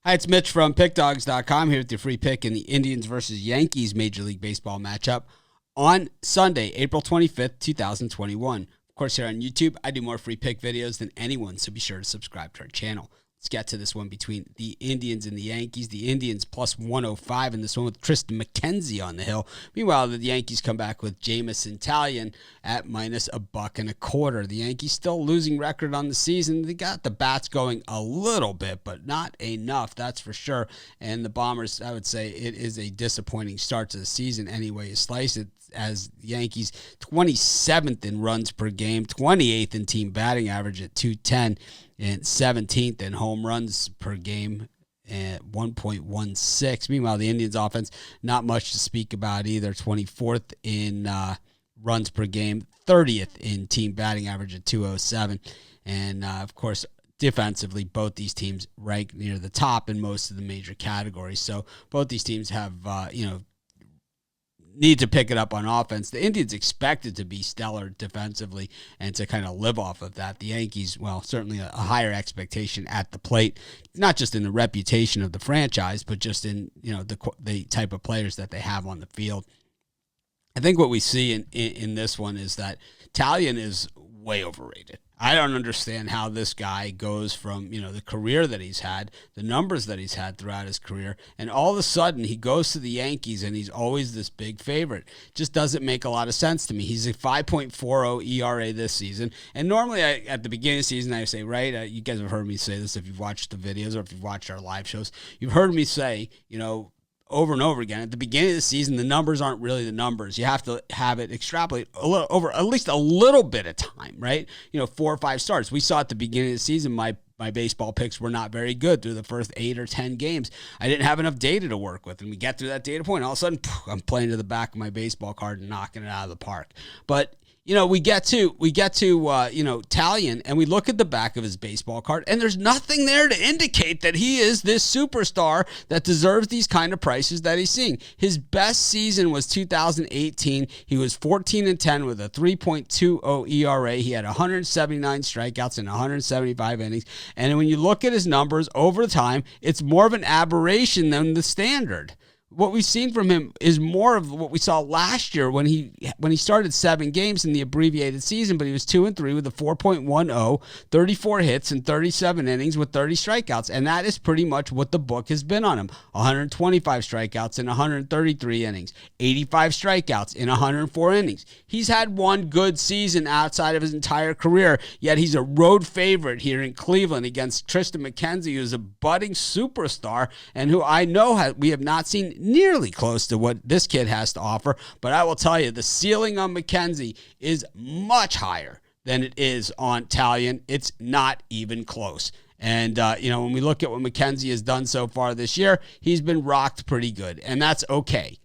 Hi, it's Mitch from PickDawgz.com here with your free pick in the Indians versus Yankees Major League Baseball matchup on Sunday, April 25th, 2021. Of course, here on YouTube, I do more free pick videos than anyone, so be sure to subscribe to our channel. Let's get to this one between the Indians and the Yankees. The Indians plus 105 in this one with Tristan McKenzie on the hill. Meanwhile, the Yankees come back with Jameson Taillon at minus $1.25. The Yankees still losing record on the season. They got the bats going a little bit, but not enough, that's for sure. And the Bombers, I would say it is a disappointing start to the season any way you slice it, as the Yankees 27th in runs per game, 28th in team batting average at 210, and 17th in home runs per game at 1.16. Meanwhile, the Indians offense, not much to speak about either. 24th in runs per game, 30th in team batting average at 207. And, of course, defensively, both these teams rank near the top in most of the major categories. So both these teams have, need to pick it up on offense. The Indians expected to be stellar defensively and to kind of live off of that. The Yankees, well, certainly a higher expectation at the plate, not just in the reputation of the franchise, but just in, the type of players that they have on the field. I think what we see in this one is that Taillon is way overrated. I don't understand how this guy goes from, the career that he's had, the numbers that he's had throughout his career, and all of a sudden he goes to the Yankees and he's always this big favorite. Just doesn't make a lot of sense to me. He's a 5.40 ERA this season, and normally at the beginning of the season I say, right, you guys have heard me say this if you've watched the videos or if you've watched our live shows, you've heard me say, over and over again, at the beginning of the season, the numbers aren't really the numbers. You have to have it extrapolate over at least a little bit of time, right? 4 or 5 starts. We saw at the beginning of the season, my baseball picks were not very good through the first 8 or 10 games. I didn't have enough data to work with, and we get through that data point. All of a sudden, I'm playing to the back of my baseball card and knocking it out of the park. But we get to Taillon, and we look at the back of his baseball card, and there's nothing there to indicate that he is this superstar that deserves these kind of prices that he's seeing. His best season was 2018. He was 14-10 with a 3.20 ERA. He had 179 strikeouts in 175 innings. And when you look at his numbers over time, it's more of an aberration than the standard. What we've seen from him is more of what we saw last year when he started 7 games in the abbreviated season, but he was 2-3 with a 4.10, 34 hits and 37 innings with 30 strikeouts, and that is pretty much what the book has been on him. 125 strikeouts in 133 innings, 85 strikeouts in 104 innings. He's had one good season outside of his entire career, yet he's a road favorite here in Cleveland against Tristan McKenzie, who's a budding superstar and who I know we have not seen nearly close to what this kid has to offer. But I will tell you, the ceiling on McKenzie is much higher than it is on Taillon. It's not even close. And, when we look at what McKenzie has done so far this year, he's been rocked pretty good. And that's okay.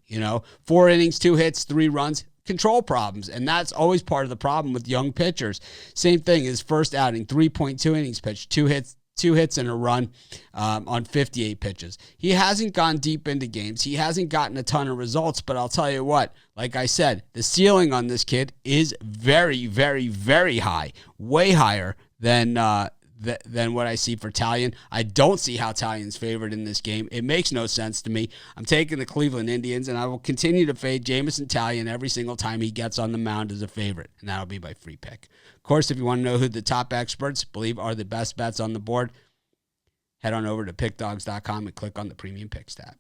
4 innings, 2 hits, 3 runs, control problems. And that's always part of the problem with young pitchers. Same thing, his first outing, 3.2 innings pitched, 2 hits and a run on 58 pitches. He hasn't gone deep into games. He hasn't gotten a ton of results, but I'll tell you what, like I said, the ceiling on this kid is very, very, very high, way higher than what I see for Taillon. I don't see how Taillon's favored in this game. It makes no sense to me. I'm taking the Cleveland Indians, and I will continue to fade Jameson Taillon every single time he gets on the mound as a favorite, and that'll be my free pick. Of course, if you want to know who the top experts believe are the best bets on the board, head on over to pickdawgz.com and click on the Premium Picks tab.